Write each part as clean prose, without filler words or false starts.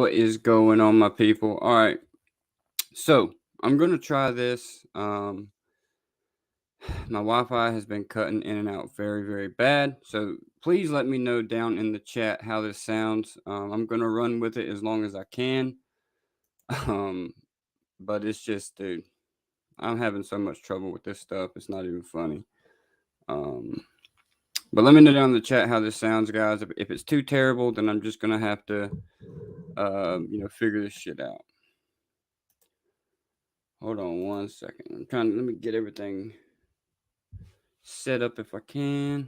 What is going on, my people? All right, so I'm gonna try this. My Wi-Fi has been cutting in and out very, very bad. So please let me know down in the chat how this sounds. I'm gonna run with it as long as I can. Um, but it's just, dude, I'm having so much trouble with this stuff. It's not even funny. But let me know down in the chat how this sounds, guys. If it's too terrible, then I'm just gonna have to, figure this shit out. Hold on 1 second. Let me get everything set up if I can.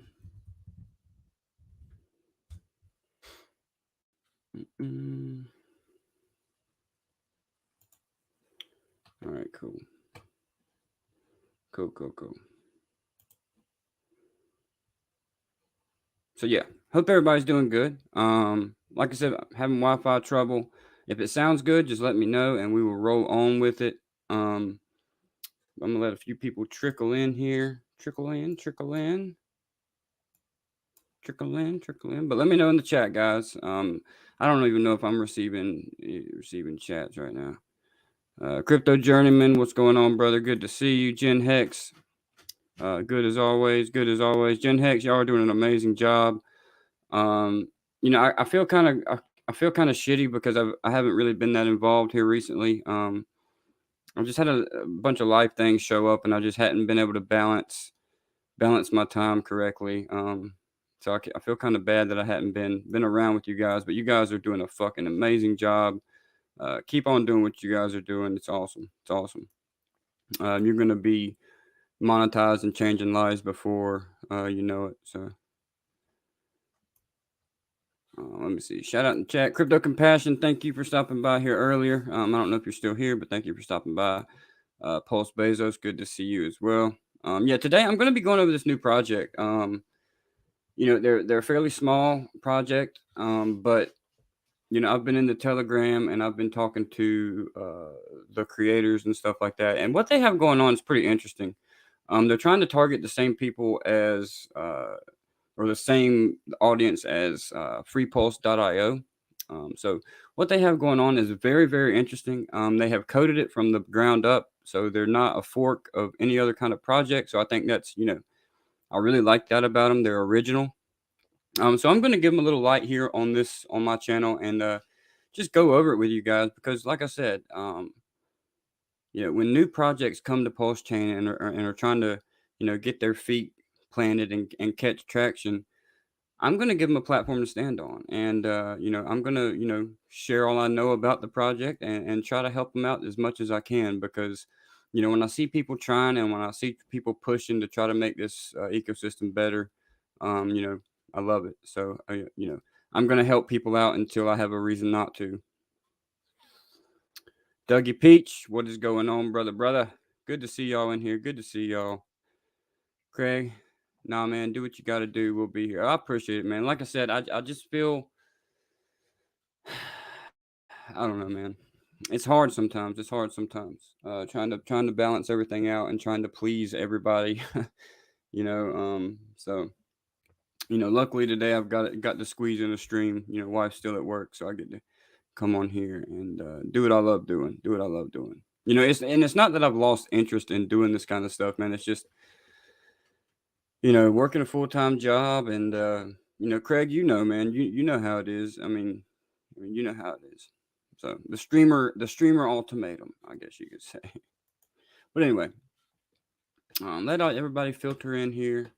All right, cool. Cool. So yeah, hope everybody's doing good. Like I said, I'm having Wi-Fi trouble. If it sounds good, just let me know and we will roll on with it. I'm gonna let a few people trickle in here. Trickle in. But let me know in the chat, guys. I don't even know if I'm receiving chats right now. Crypto Journeyman, what's going on, brother? Good to see you. Jen Hex, good as always. Jen Hex, y'all are doing an amazing job. I feel kind of shitty because I haven't really been that involved here recently. I've just had a bunch of life things show up, and I just hadn't been able to balance my time correctly. So I feel kind of bad that I hadn't been around with you guys, but you guys are doing a fucking amazing job. Keep on doing what you guys are doing. It's awesome. You're gonna be monetized and changing lives before you know it. So let me see. Shout out in chat. Crypto Compassion, thank you for stopping by here earlier. I don't know if you're still here, but thank you for stopping by. Pulse Bezos, good to see you as well. Today I'm going to be going over this new project. They're a fairly small project, but I've been in the Telegram and I've been talking to the creators and stuff like that. And what they have going on is pretty interesting. They're trying to target the same people as or the same audience as freepulse.io. So what they have going on is very, very interesting. They have coded it from the ground up, so they're not a fork of any other kind of project. So I think that's, I really like that about them. They're original. So I'm going to give them a little light here on my channel and just go over it with you guys because, like I said, when new projects come to PulseChain and are trying to, get their feet planted and catch traction, I'm going to give them a platform to stand on. And, I'm going to, share all I know about the project and try to help them out as much as I can because, when I see people trying and when I see people pushing to try to make this ecosystem better, I love it. So, I'm going to help people out until I have a reason not to. Dougie Peach, what is going on, brother? Good to see y'all in here. Good to see y'all. Craig, nah, man, do what you got to do. We'll be here. I appreciate it, man. Like I said, I just feel, I don't know, man. It's hard sometimes. Trying to balance everything out and trying to please everybody. So, luckily today I've got to squeeze in a stream. Wife's still at work, so I get to come on here and do what I love doing. It's not that I've lost interest in doing this kind of stuff, man. It's just, working a full-time job and, Craig, man, you know how it is. I mean, you know how it is. So the streamer ultimatum, I guess you could say. But anyway, let everybody filter in here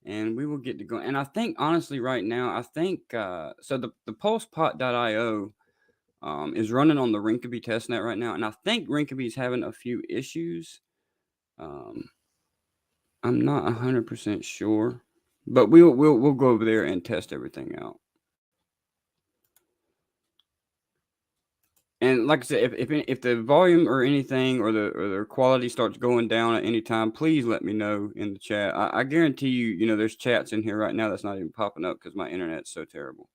and we will get to go. And I think honestly right now, so the PulsePot.io is running on the Rinkeby testnet right now. And I think Rinkeby's having a few issues. I'm not 100% sure, but we'll go over there and test everything out. And like I said, if the volume or anything or the quality starts going down at any time, please let me know in the chat. I guarantee you, there's chats in here right now that's not even popping up because my internet's so terrible.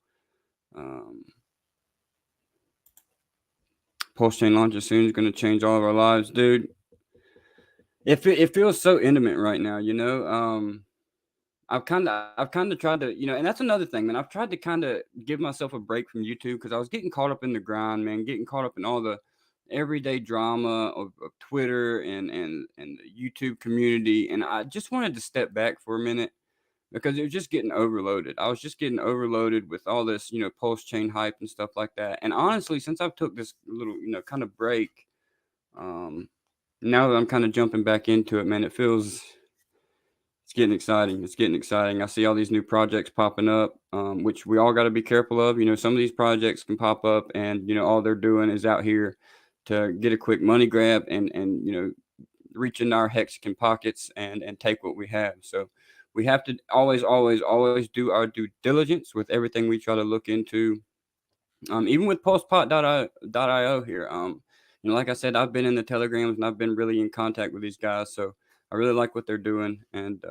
PulseChain launches soon is going to change all of our lives, dude. It feels so intimate right now, I've kind of tried to, and that's another thing, man. I've tried to kind of give myself a break from YouTube because I was getting caught up in the grind, man, getting caught up in all the everyday drama of Twitter and the YouTube community, and I just wanted to step back for a minute because it was just getting overloaded. I was just getting overloaded with all this, PulseChain hype and stuff like that. And honestly, since I've took this little, kind of break, um, now that I'm kind of jumping back into it, man, it's getting exciting. It's getting exciting. I see all these new projects popping up, which we all got to be careful of. Some of these projects can pop up, and all they're doing is out here to get a quick money grab and reach in our Hexagon pockets and take what we have. So we have to always do our due diligence with everything we try to look into. Even with PulsePot.io here. Like I said, I've been in the Telegrams and I've been really in contact with these guys. So I really like what they're doing. And,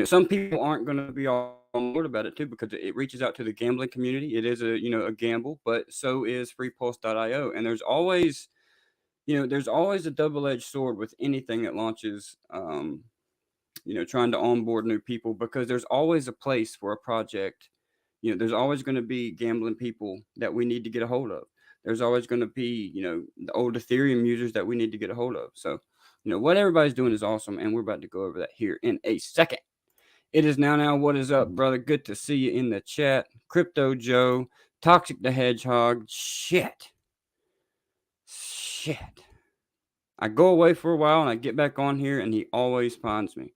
some people aren't going to be all on board about it too, because it reaches out to the gambling community. It is a gamble, but so is FreePulse.io. And there's always a double-edged sword with anything that launches, trying to onboard new people, because there's always a place for a project. There's always going to be gambling people that we need to get a hold of. There's always going to be, the old Ethereum users that we need to get a hold of. So, what everybody's doing is awesome, and we're about to go over that here in a second. It is now. What is up, brother? Good to see you in the chat. Crypto Joe, Toxic the Hedgehog. Shit. I go away for a while and I get back on here and he always finds me.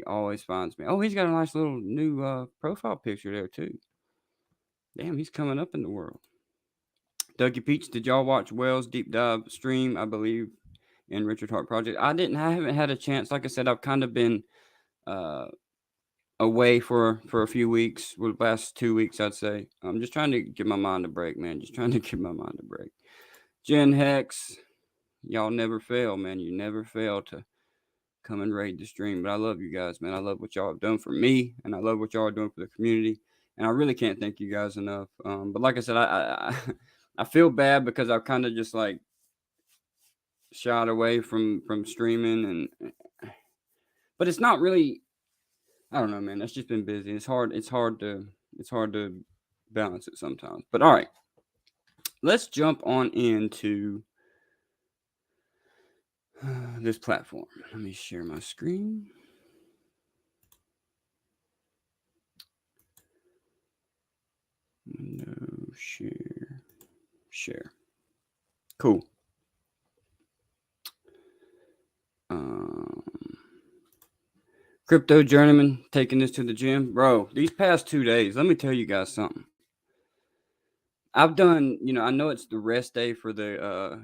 Oh, he's got a nice little new profile picture there too. Damn, he's coming up in the world. Dougie Peach, did y'all watch Wells' deep dive stream, I believe, in Richard Hart Project? I haven't had a chance. Like I said, I've kind of been away for a few weeks, the last 2 weeks, I'd say. I'm just trying to give my mind a break, man. Jen Hex, y'all never fail, man. You never fail to come and raid the stream. But I love you guys, man. I love what y'all have done for me, and I love what y'all are doing for the community. And I really can't thank you guys enough. But like I said, I feel bad because I've kind of just like shied away from streaming, but it's not really. I don't know, man. That's just been busy. It's hard to balance it sometimes. But all right, let's jump on into this platform. Let me share my screen. No, share. Cool. Crypto Journeyman taking this to the gym. Bro, these past 2 days, let me tell you guys something. I've done, I know it's the rest day for the,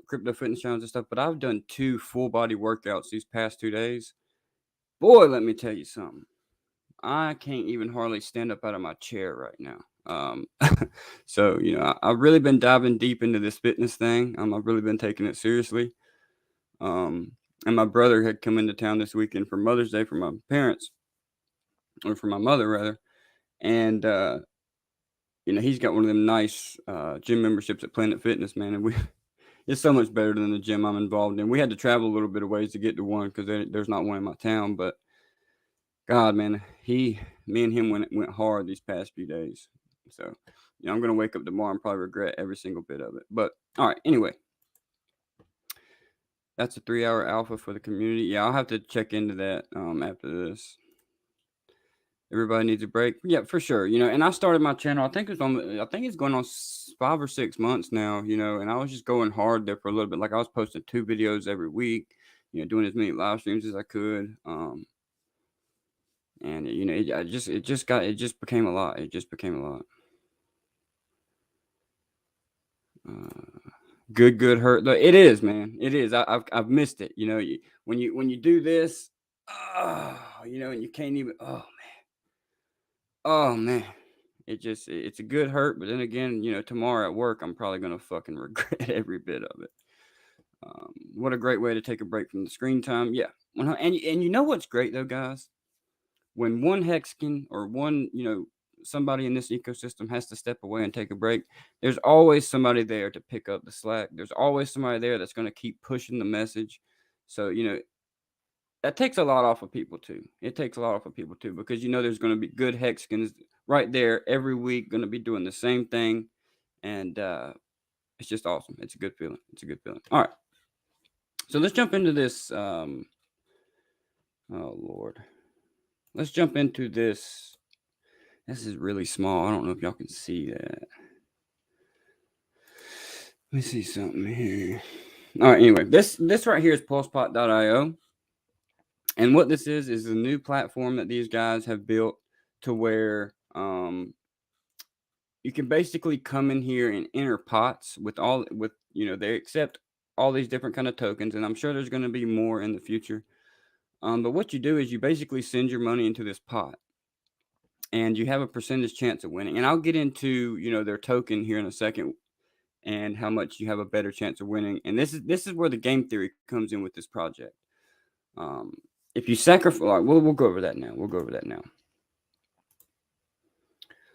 crypto fitness challenge and stuff, but I've done 2 full body workouts these past 2 days. Boy, let me tell you something. I can't even hardly stand up out of my chair right now. So, I've really been diving deep into this fitness thing. I've really been taking it seriously. And my brother had come into town this weekend for Mother's Day for my parents, or for my mother rather. And, he's got one of them nice gym memberships at Planet Fitness, man. And it's so much better than the gym I'm involved in. We had to travel a little bit of ways to get to one because there's not one in my town. But God, man, me and him went hard these past few days. So, I'm going to wake up tomorrow and probably regret every single bit of it. But all right, anyway. That's a 3-hour alpha for the community. Yeah, I'll have to check into that after this. Everybody needs a break. Yeah, for sure. And I started my channel. I think it's going on 5 or 6 months now. And I was just going hard there for a little bit. Like I was posting 2 videos every week. Doing as many live streams as I could. And it just became a lot. It just became a lot. Good hurt. Look, it is, man. It is. I've missed it. When you do this, and you can't even. Oh man, it's a good hurt. But then again, tomorrow at work, I'm probably gonna fucking regret every bit of it. What a great way to take a break from the screen time. Yeah, and you know what's great though, guys? When one Hexagon or one somebody in this ecosystem has to step away and take a break, there's always somebody there to pick up the slack. There's always somebody there that's going to keep pushing the message. So, that takes a lot off of people too. It takes a lot off of people too, because there's going to be good hexagons right there every week, going to be doing the same thing, and it's just awesome. It's a good feeling. It's a good feeling. All right, so let's jump into this. Oh Lord, let's jump into this. This is really small. I don't know if y'all can see that. Let me see something here. All right. Anyway, this right here is PulsePot.io. And what this is a new platform that these guys have built to where you can basically come in here and enter pots with they accept all these different kind of tokens, and I'm sure there's going to be more in the future. But what you do is you basically send your money into this pot, and you have a percentage chance of winning. And I'll get into their token here in a second, and how much you have a better chance of winning. And this is where the game theory comes in with this project. If you sacrifice, we'll go over that now.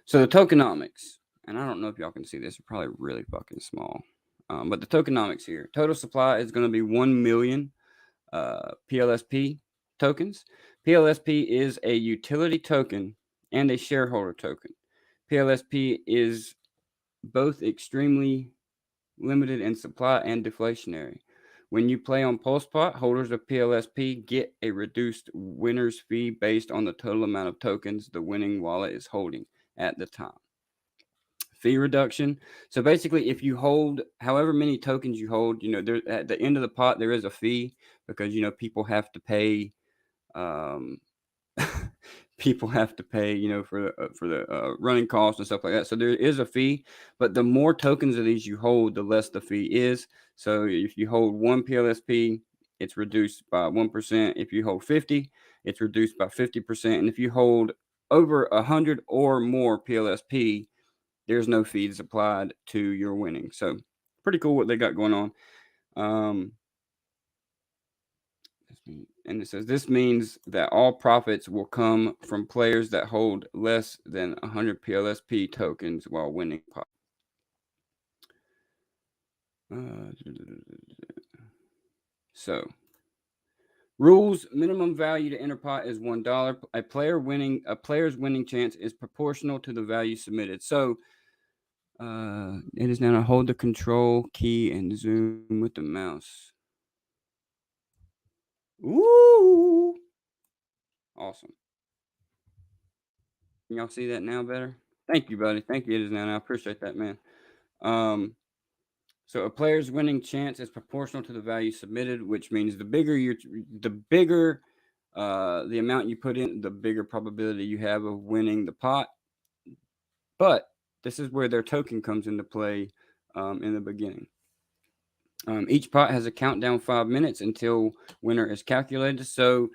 So the tokenomics, and I don't know if y'all can see this. It's probably really fucking small. But the tokenomics here, total supply is going to be 1 million PLSP tokens. PLSP is a utility token and a shareholder token. PLSP is both extremely limited in supply and deflationary. When you play on PulsePot, holders of PLSP get a reduced winner's fee based on the total amount of tokens the winning wallet is holding at the time. Fee reduction. So basically, if you hold however many tokens you hold, there at the end of the pot there is a fee, because people have to pay. People have to pay, for the running costs and stuff like that. So there is a fee, but the more tokens of these you hold, the less the fee is. So if you hold 1 PLSP, it's reduced by 1%. If you hold 50, it's reduced by 50%. And if you hold over 100 or more PLSP, there's no fees applied to your winning. So pretty cool what they got going on. And it says this means that all profits will come from players that hold less than 100 PLSP tokens while winning pot. So rules: minimum value to enter pot is $1. A player's winning chance is proportional to the value submitted. So it is now to hold the control key and zoom with the mouse. Ooh, awesome. Can y'all see that now better? Thank you, buddy. Thank you. It is now. I appreciate that, man. So a player's winning chance is proportional to the value submitted, which means the bigger the amount you put in, the bigger probability you have of winning the pot. But this is where their token comes into play in the beginning. Each pot has a countdown 5 minutes until winner is calculated. So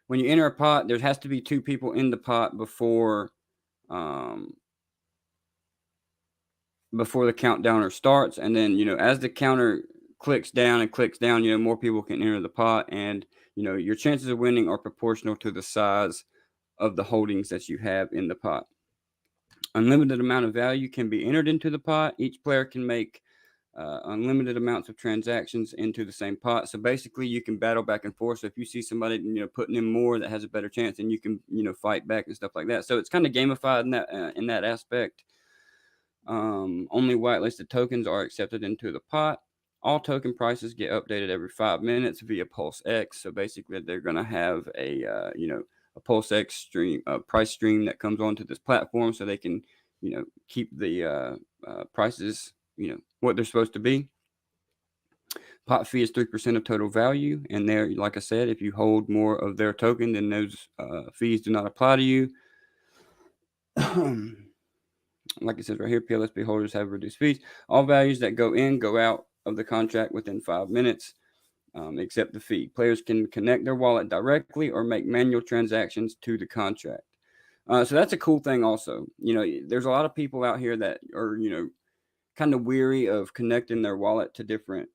when you enter a pot, there has to be 2 people in the pot before the countdowner starts. And then, as the counter clicks down, more people can enter the pot. And, your chances of winning are proportional to the size of the holdings that you have in the pot. Unlimited amount of value can be entered into the pot. Each player can make unlimited amounts of transactions into the same pot. So basically you can battle back and forth. So if you see somebody, putting in more that has a better chance, then you can, fight back and stuff like that. So it's kind of gamified in that aspect. Only whitelisted tokens are accepted into the pot. All token prices get updated every 5 minutes via PulseX. So basically they're going to have a PulseX stream, price stream that comes onto this platform, so they can, keep the prices, what they're supposed to be. Pot fee is 3% of total value. And there, like I said, if you hold more of their token, then those fees do not apply to you. Like it says right here, PLSP holders have reduced fees. All values that go in go out of the contract within 5 minutes, except the fee. Players can connect their wallet directly or make manual transactions to the contract. So that's a cool thing also. There's a lot of people out here that are, kind of weary of connecting their wallet to different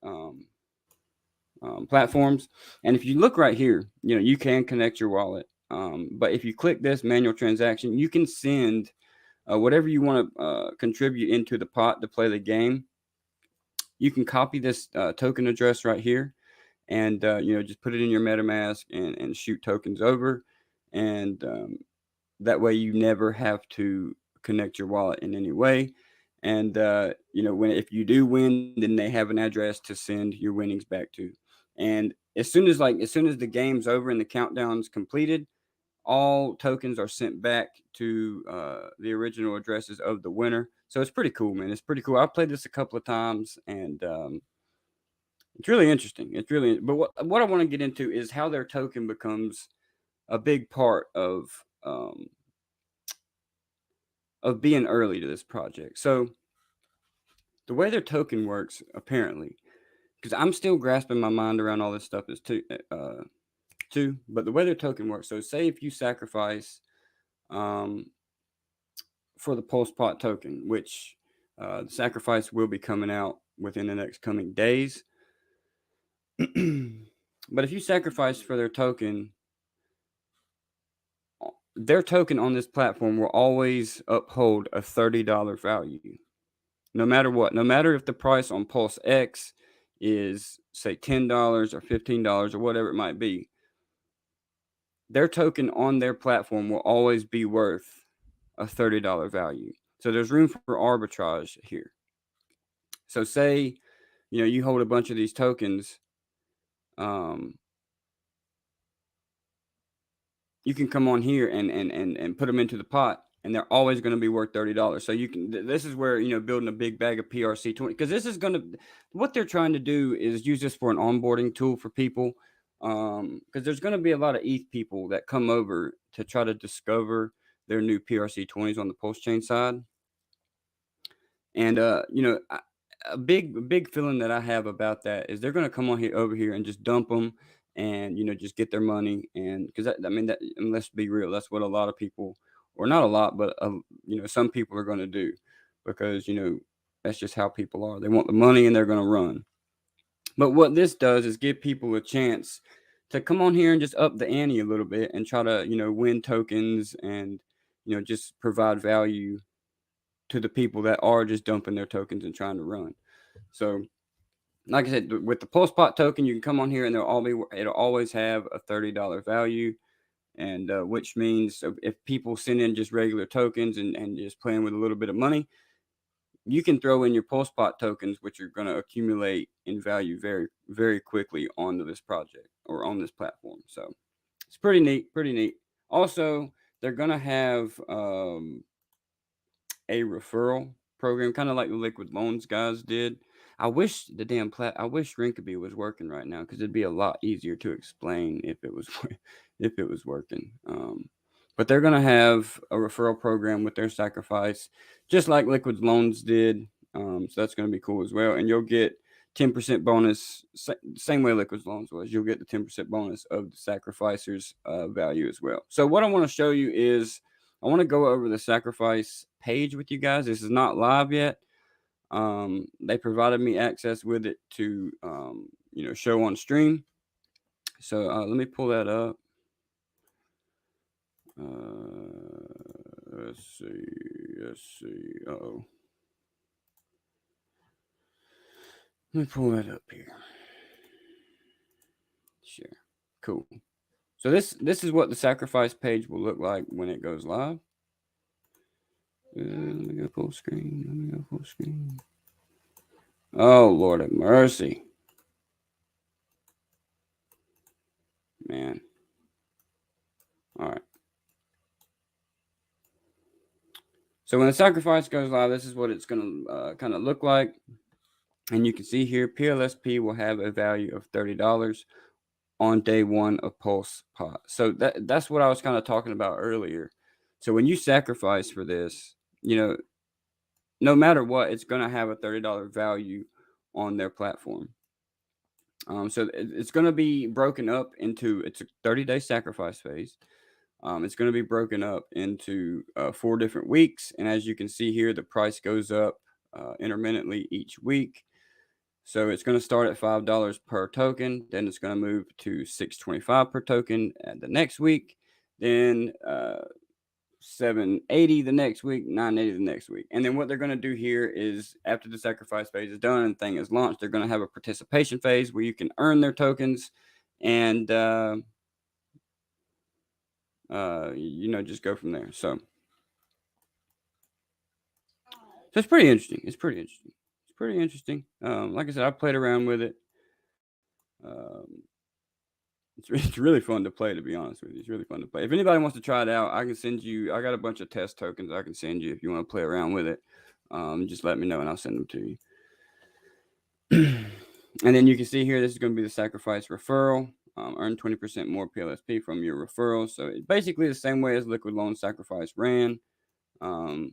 platforms. And if you look right here, you can connect your wallet. But if you click this manual transaction, you can send whatever you want to contribute into the pot to play the game. You can copy this token address right here, and just put it in your MetaMask and shoot tokens over, and that way you never have to connect your wallet in any way. And if you do win, then they have an address to send your winnings back to. And as soon as the game's over and the countdown's completed, all tokens are sent back to the original addresses of the winner. So it's pretty cool, man. It's pretty cool. I've played this a couple of times, and it's really interesting. But what I want to get into is how their token becomes a big part of being early to this project. So the way their token works, apparently, because I'm still grasping my mind around all this stuff is too. But the way their token works, so say if you sacrifice for the PulsePot token, which the sacrifice will be coming out within the next coming days. But if you sacrifice for their token on this platform will always uphold a $30 value. No matter what, no matter if the price on Pulse X is, say, $10 or $15 or whatever it might be, their token on their platform will always be worth a $30 value. So there's room for arbitrage here. So say, you hold a bunch of these tokens, you can come on here and put them into the pot, and they're always going to be worth $30. So this is where, building a big bag of PRC20, because this is what they're trying to do is use this for an onboarding tool for people. Because there's going to be a lot of ETH people that come over to try to discover their new PRC20s on the PulseChain side. And, a big feeling that I have about that is they're going to come over here and just dump them and, just get their money. And because and let's be real, that's what a lot of people, or not a lot, but, some people are going to do, because, that's just how people are. They want the money and they're going to run. But what this does is give people a chance to come on here and just up the ante a little bit and try to, win tokens and, just provide value to the people that are just dumping their tokens and trying to run. So, like I said, with the PulsePot token, you can come on here and it'll always have a $30 value, and which means if people send in just regular tokens and just playing with a little bit of money, you can throw in your PulsePot tokens, which are going to accumulate in value very, very quickly onto this project or on this platform. So it's pretty neat. Also, they're going to have a referral program, kind of like the Liquid Loans guys did. I wish Rinkeby was working right now, because it'd be a lot easier to explain if it was working. But they're gonna have a referral program with their sacrifice, just like Liquid Loans did. So that's gonna be cool as well, and you'll get 10% bonus, same way Liquid Loans was. You'll get the 10% bonus of the sacrificer's value as well. So what I want to show you is, I want to go over the sacrifice page with you guys. This is not live yet. They provided me access with it to, show on stream. So let me pull that up. Let's see. Uh-oh. Let me pull that up here. Sure. Cool. So this is what the sacrifice page will look like when it goes live. Let me go full screen. Oh, Lord have mercy. Man. All right. So when the sacrifice goes live, this is what it's going to kind of look like. And you can see here, PLSP will have a value of $30 on day one of PulsePot. So that's what I was kind of talking about earlier. So when you sacrifice for this, no matter what, it's going to have a $30 value on their platform. So it's going to be broken up into, it's a 30-day sacrifice phase. It's going to be broken up into 4 different weeks. And as you can see here, the price goes up intermittently each week. So it's going to start at $5 per token. Then it's going to move to $6.25 per token at the next week. Then 780 the next week, 980 the next week. And then what they're going to do here is after the sacrifice phase is done and the thing is launched, they're going to have a participation phase where you can earn their tokens and, just go from there. So it's pretty interesting. It's pretty interesting. Like I said, I played around with it. It's really fun to play, to be honest with you. It's really fun to play. If anybody wants to try it out, I can send you. I got a bunch of test tokens I can send you if you want to play around with it. Just let me know and I'll send them to you. And then you can see here, this is going to be the sacrifice referral. Earn 20% more PLSP from your referrals. So it's basically the same way as Liquid Loan Sacrifice ran. So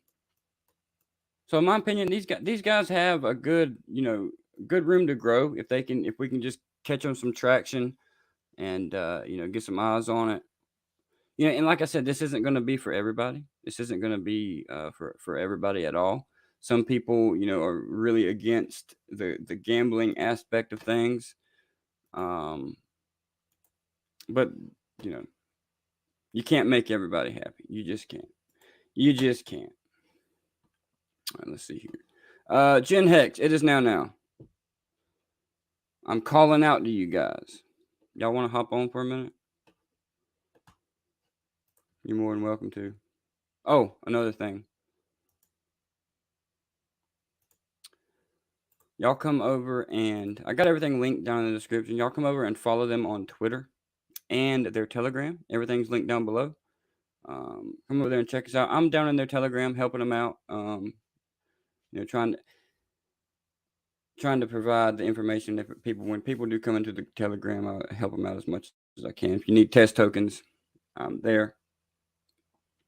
in my opinion, these guys have a good room to grow if we can just catch them some traction and get some eyes on it. And like I said, this isn't going to be for everybody. This isn't going to be for everybody at all. Some people, are really against the gambling aspect of things. But you can't make everybody happy. You just can't. All right, let's see here. Gen Hex, it is now. I'm calling out to you guys. Y'all want to hop on for a minute? You're more than welcome to. Oh, another thing. Y'all come over and I got everything linked down in the description. Y'all come over and follow them on Twitter and their Telegram. Everything's linked down below. Come over there and check us out. I'm down in their Telegram helping them out. Trying to provide the information that when people do come into the Telegram, I'll help them out as much as I can. If you need test tokens, I'm there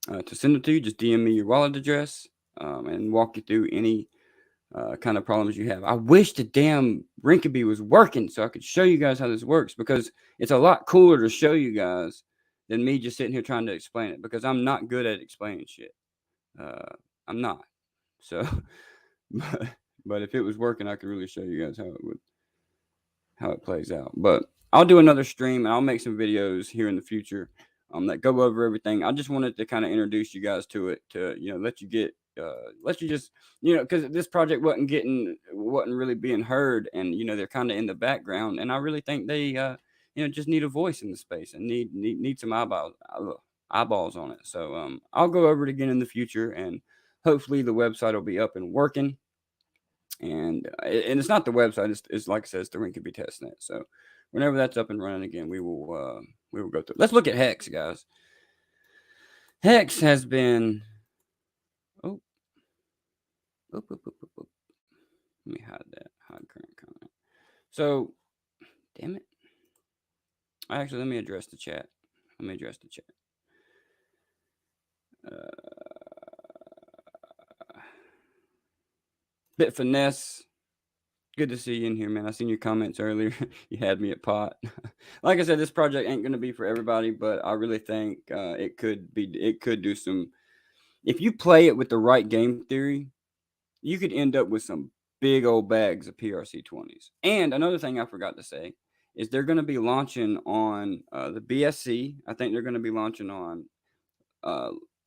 to send them to you. Just DM me your wallet address and walk you through any kind of problems you have. I wish the damn Rinkeby was working so I could show you guys how this works, because it's a lot cooler to show you guys than me just sitting here trying to explain it, because I'm not good at explaining shit. I'm not. So, but if it was working, I could really show you guys how it plays out. But I'll do another stream and I'll make some videos here in the future that go over everything. I just wanted to kind of introduce you guys to it, to let you just because this project wasn't really being heard, and they're kind of in the background, and I really think they just need a voice in the space and need some eyeballs on it. So I'll go over it again in the future, and hopefully the website will be up and working. And it's not the website, it's like I said, it's the Rinkeby testnet. So whenever that's up and running again, we will go through. Let's look at Hex, guys. Hex has been let me hide current comment. So damn it. Actually, let me address the chat. Bit Finesse, good to see you in here, man. I seen your comments earlier. You had me at pot. Like I said, this project ain't going to be for everybody, but I really think it could do some. If you play it with the right game theory, you could end up with some big old bags of PRC20s. And another thing I forgot to say is they're going to be launching on the BSC. I think they're going to be launching on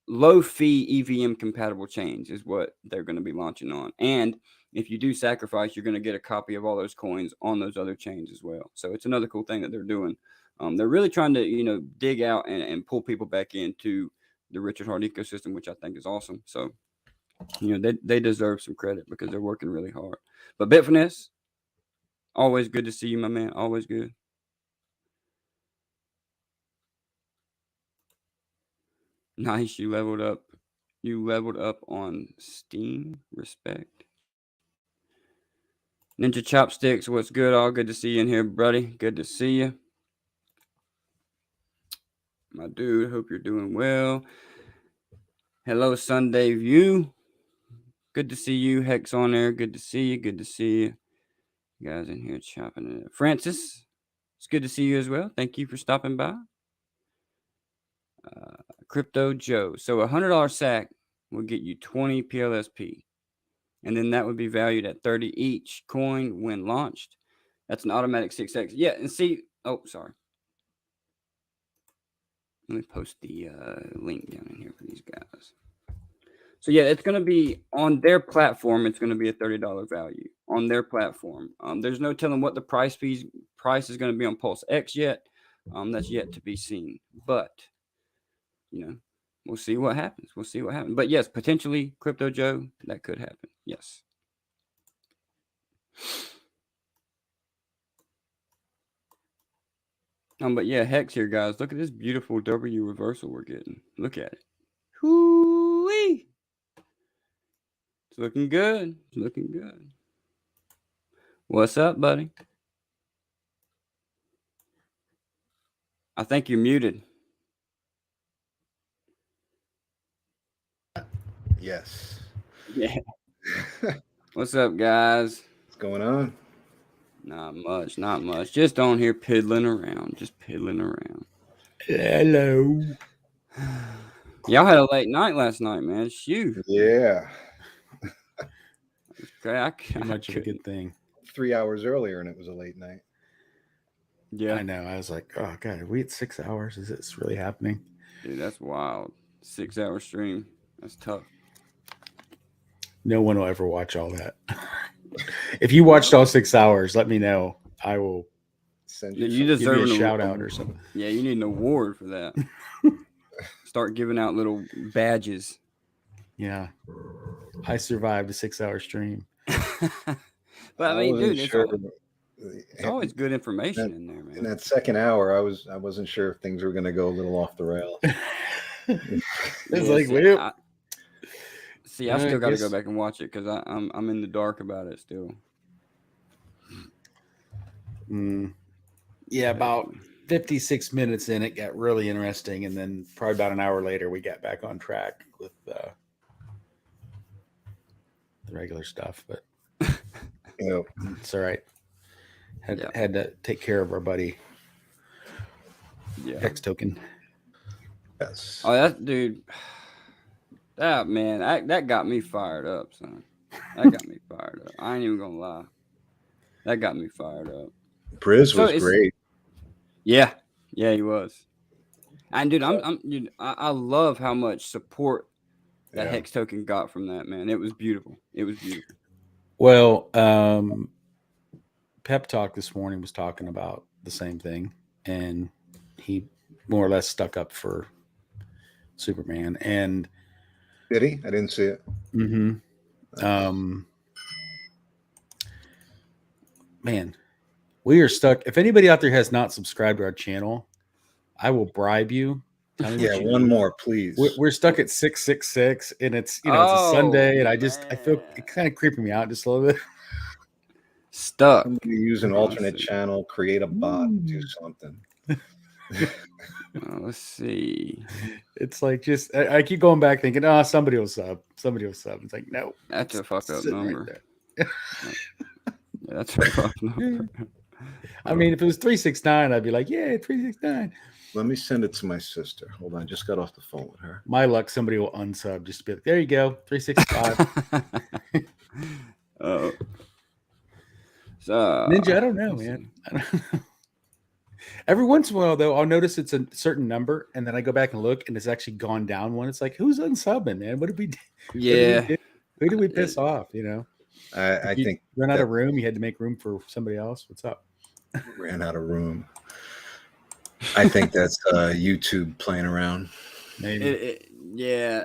low fee EVM compatible chains is what they're going to be launching on. And if you do sacrifice, you're going to get a copy of all those coins on those other chains as well. So it's another cool thing that they're doing. They're really trying to, dig out and pull people back into the Richard Hart ecosystem, which I think is awesome. So, they deserve some credit because they're working really hard. But Bitfinesse, always good to see you, my man. Always good. Nice. You leveled up on Steam. Respect. Ninja Chopsticks, what's good? All good to see you in here, buddy. Good to see you. My dude, hope you're doing well. Hello, Sunday View. Good to see you. Hex on there. Good to see you. You guys in here chopping it up. Francis, it's good to see you as well. Thank you for stopping by. Crypto Joe. So $100 sack will get you 20 PLSP. And then that would be valued at 30 each coin when launched. That's an automatic 6x. Yeah, and see, sorry. Let me post the link down in here for these guys. So yeah, it's going to be on their platform. It's going to be a $30 value on their platform. There's no telling what the price is going to be on Pulse X yet. That's yet to be seen. But we'll see what happens. We'll see what happens. But yes, potentially Crypto Joe, that could happen. Yes. But yeah, Hex here, guys. Look at this beautiful W reversal we're getting. Look at it. Hoo-wee! It's looking good. It's looking good. What's up, buddy? I think you're muted. Yes. Yeah. What's up, guys? What's going on? Not much, not much. Just on here piddling around. Just piddling around. Hello. Y'all had a late night last night, man. Shoot. Yeah. Okay, Too much of a good thing. 3 hours earlier, and it was a late night. Yeah. I know. I was like, oh, God, are we at 6 hours? Is this really happening? Dude, that's wild. 6-hour stream. That's tough. No one will ever watch all that. If you watched all 6 hours, let me know. I will Send You you. deserve give you an a shout out or something. Yeah, you need an award for that. Start giving out little badges. Yeah. I survived a 6-hour stream. But I mean, dude, sure. it's always good information in there, man. In that second hour, I wasn't sure if things were going to go a little off the rails. It's like, wait. I still got to go back and watch it because I'm in the dark about it still. Yeah, about 56 minutes in, it got really interesting, and then probably about an hour later, we got back on track with the regular stuff. But it's all right. Had to take care of our buddy. Yeah. Hex token. Yes. Oh, that dude. That man, that got me fired up, son. That got me fired up. I ain't even gonna lie. That got me fired up. Briz was great. Yeah, he was. And dude, I love how much support that Hex token got from that, man. It was beautiful. It was beautiful. Well, Pep Talk this morning was talking about the same thing, and he more or less stuck up for Superman. And did he? I didn't see it. Mm-hmm. Man, we are stuck. If anybody out there has not subscribed to our channel, I will bribe you. Yeah, one more, please. We're stuck at 666, and it's it's a Sunday, and I feel it's kind of creeping me out just a little bit. Stuck. Somebody use an alternate channel, create a bot, do something. Let's see. It's like just I keep going back thinking, somebody will sub. Somebody will sub. It's like, no. That's a fucked up number. Right yeah, that's a fucked number. I mean, if it was 369, I'd be like, yeah, 369. Let me send it to my sister. Hold on, just got off the phone with her. My luck, somebody will unsub. Just be like, there you go, 365. So, Ninja, I don't know, man. I don't know. Every once in a while, though, I'll notice it's a certain number, and then I go back and look, and it's actually gone down one. It's like, who's unsubbing, man? What did we do? Yeah. Who did we piss off, I think run out of room. You had to make room for somebody else. What's up? Ran out of room. I think that's YouTube playing around. Maybe.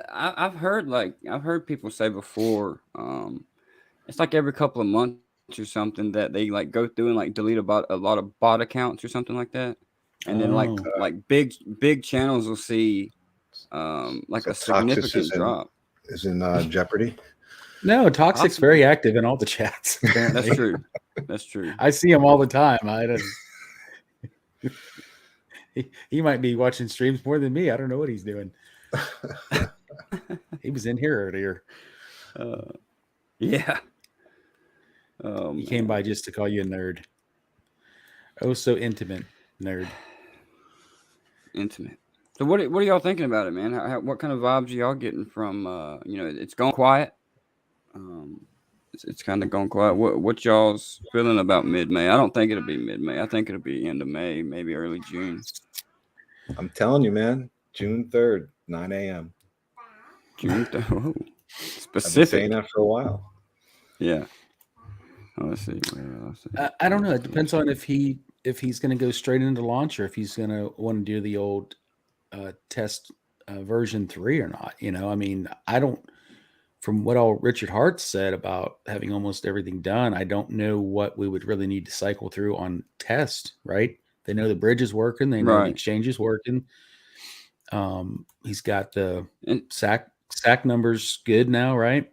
I've heard people say before, it's like every couple of months or something that they like go through and like delete a lot of bot accounts or something like that, and then like big channels will see like a significant drop. Is in Jeopardy. No, Toxic's very active in all the chats. That's true. That's true. I see him all the time. I don't. He might be watching streams more than me. I don't know what he's doing. He was in here earlier. Yeah. He came by just to call you a nerd. Oh, so intimate, nerd. Intimate. So what are y'all thinking about it, man? What kind of vibes are y'all getting from? It's gone quiet. It's kind of gone quiet. What y'all's feeling about mid-May? I don't think it'll be mid-May. I think it'll be end of May, maybe early June. I'm telling you, man. June 3rd, 9 a.m. June 3rd. Oh, I've been saying specific. that for a while. Yeah. Let's see. Let's see. I don't know. It depends on if he's going to go straight into launch or if he's going to want to do the old test version 3 or not. I mean, I don't. From what all Richard Hart said about having almost everything done, I don't know what we would really need to cycle through on test. Right? They know the bridge is working. They know the Right. exchange is working. He's got the And sack numbers good now, right?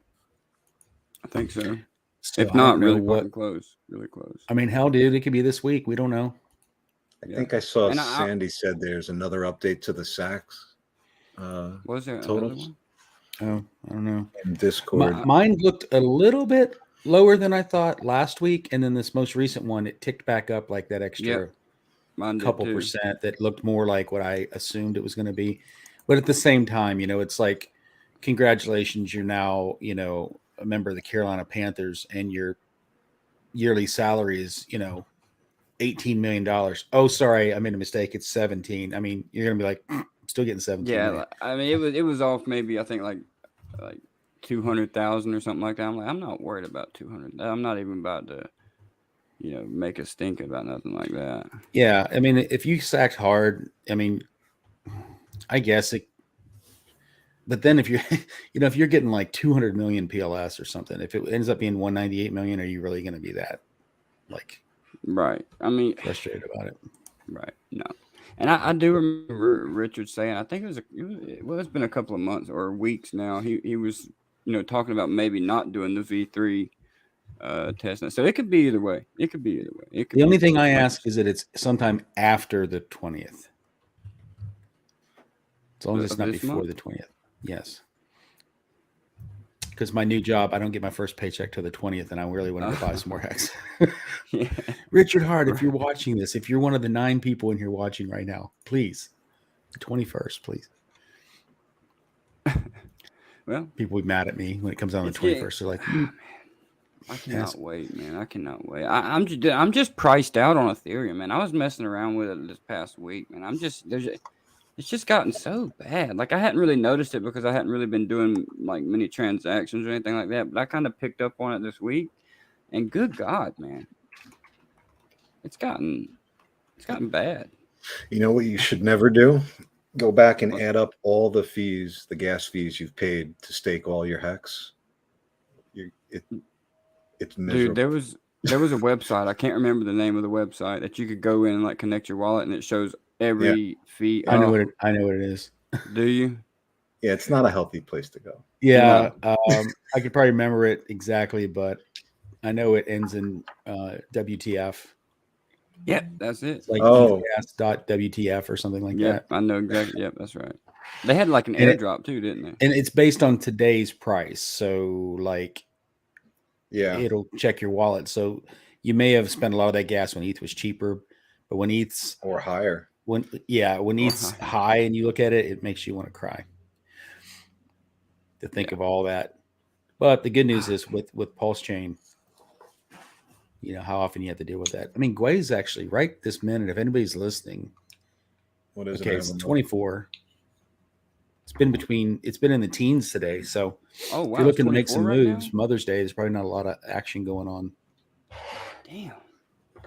I think so. So If I not, don't know really what. fucking close. Really close. I mean, hell, dude, it could be this week. We don't know. I Yeah. think I saw And Sandy said there's another update to the sacks. Was there another Totals one? Oh, I don't know. in Discord. Mine looked a little bit lower than I thought last week, and then this most recent one, it ticked back up like that extra Yep. Mine did couple too. percent that looked more like what I assumed it was going to be. But at the same time, it's like, congratulations, you're now, a member of the Carolina Panthers, and your yearly salary is, $18 million. Oh, sorry, I made a mistake. It's 17. I mean, you're going to be like, I'm still getting 17 Yeah, million. I mean it was off maybe I think like 200,000 or something like that. I'm like, I'm not worried about 200. I'm not even about to make a stink about nothing like that. Yeah, I mean, if you sacked hard, I mean, I guess it. But then if you're, if you're getting like 200 million PLS or something, if it ends up being 198 million, are you really going to be that like Right? I mean, frustrated about it? right? No. And I do remember Richard saying, I think it's been a couple of months or weeks now. He was talking about maybe not doing the V3 test. So it could be either way. It could be either way. It could The only be thing I like- ask is that it's sometime after the 20th. As long as it's Of not this before month? the 20th. Yes. Because my new job, I don't get my first paycheck till the 20th, and I really want to buy some more hex. Yeah. Richard Hart, if you're watching this, if you're one of the 9 people in here watching right now, please, the 21st, please. Well, People be mad at me when it comes out on the It's getting- 21st. They're like, I cannot wait, man. I cannot wait. I'm just priced out on Ethereum, man. I was messing around with it this past week, man. It's just gotten so bad. Like I hadn't really noticed it because I hadn't really been doing like many transactions or anything like that. But I kind of picked up on it this week, and good God, man, it's gotten bad. You know what you should never do? Go back and What? add up all the fees, the gas fees you've paid to stake all your hex. It's miserable. Dude, there was a website. I can't remember the name of the website that you could go in and like connect your wallet, and it shows every fee. I know what it is. Do you? Yeah, it's not a healthy place to go. Yeah, I could probably remember it exactly, but I know it ends in WTF. Yeah, that's it. It's like Oh. gas.wtf or something like Yep, that. I know exactly. Yep, that's right. They had like an And it- airdrop too, didn't they? And it's based on today's price. So like Yeah. it'll check your wallet. So you may have spent a lot of that gas when ETH was cheaper, but when ETH's Or higher. when ETH's high and you look at it, it makes you want to cry to think of all that. But the good news is with PulseChain, how often you have to deal with that. I mean, Gwei's actually right this minute. If anybody's listening, What is okay, it? it's 24. It's been in the teens today. So Oh wow, if you're looking to make 24 some right moves, now? Mother's Day, there's probably not a lot of action going on. Damn,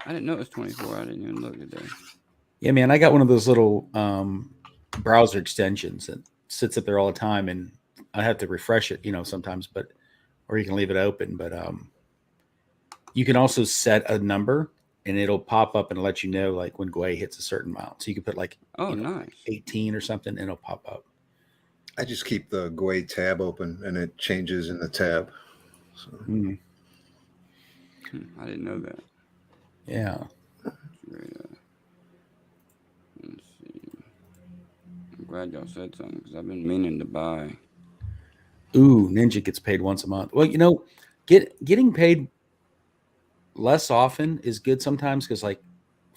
I didn't know it was 24. I didn't even look today. Yeah, man, I got one of those little browser extensions that sits up there all the time, and I have to refresh it, sometimes, or you can leave it open. But you can also set a number, and it'll pop up and let you know like when Gwei hits a certain amount. So you can put like Nice. 18 or something, and it'll pop up. I just keep the Gwei tab open and it changes in the tab. So I didn't know that. Yeah. Let's see. I'm glad y'all said something because I've been meaning to buy. Ooh, Ninja gets paid once a month. Well, getting paid less often is good sometimes because like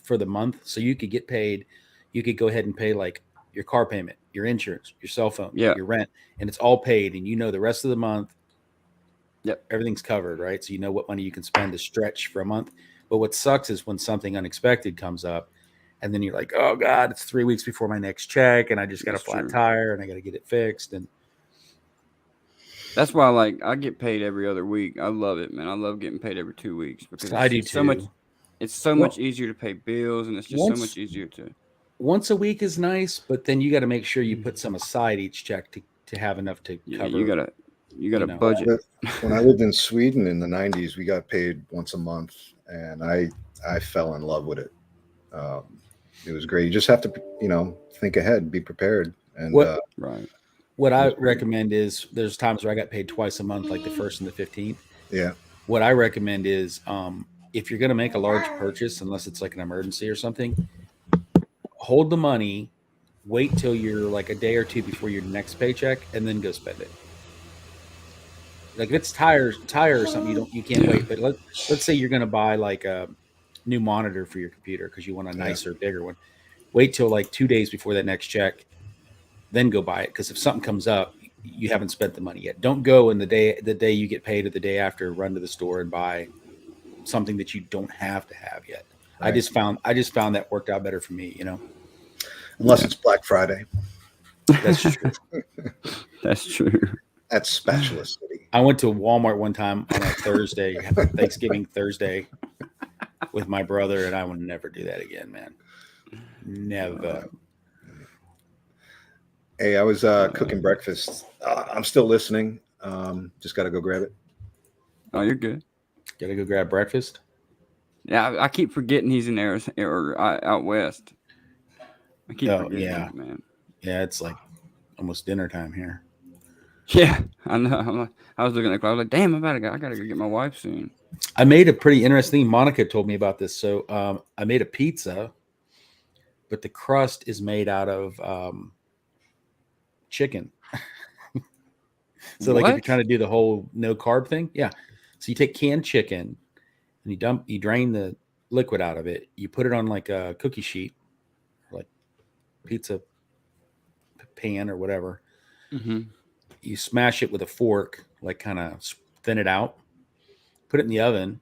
for the month, so you could get paid, you could go ahead and pay like your car payment, your insurance, your cell phone, your rent, and it's all paid, and the rest of the month, everything's covered, right? So you know what money you can spend to stretch for a month. But what sucks is when something unexpected comes up, And then you're like, oh God, it's 3 weeks before my next check, and I just got That's a flat true. tire, and I got to get it fixed. And That's why, like, I get paid every other week. I love it, man. I love getting paid every 2 weeks because I do it's so much. too. It's so Well, much easier to pay bills, and it's just so much once easier to. once a week is nice, but then you got to make sure you put some aside each check to have enough to Yeah, cover. you gotta you know. budget. When I lived in Sweden in the 90s, we got paid once a month, and I fell in love with it. It was great. You just have to, think ahead, be prepared. And What Right. what it I was great. recommend is there's times where I got paid twice a month, like the 1st and the 15th. Yeah. What I recommend is if you're going to make a large purchase, unless it's like an emergency or something, hold the money, wait till you're like a day or two before your next paycheck, and then go spend it. Like if it's tire or something, you can't wait. But let's say you're going to buy like a new monitor for your computer because you want a nicer, bigger one. Wait till like 2 days before that next check, then go buy it. Because if something comes up, you haven't spent the money yet. Don't go in the day you get paid or the day after. Run to the store and buy something that you don't have to have yet. Right. I just found that worked out better for me. Unless it's Black Friday. That's true. That's true. That's Spatula City. I went to Walmart one time on a Thursday, Thanksgiving Thursday, with my brother, and I will never do that again, man. Never. Hey, I was cooking breakfast. I'm still listening. Just got to go grab it. Oh, you're good. Got to go grab breakfast? Yeah, I keep forgetting he's in Arizona or out west. I keep forgetting, man. Yeah, it's like almost dinner time here. Yeah, I know. I was looking at the clock. I was like, damn, I gotta go get my wife soon. I made a pretty interesting. Monica told me about this. So I made a pizza, but the crust is made out of chicken. So like if you're trying to do the whole no carb thing, yeah. So you take canned chicken and you drain the liquid out of it. You put it on like a cookie sheet, like pizza pan or whatever. Mm-hmm. You smash it with a fork, like kind of thin it out, put it in the oven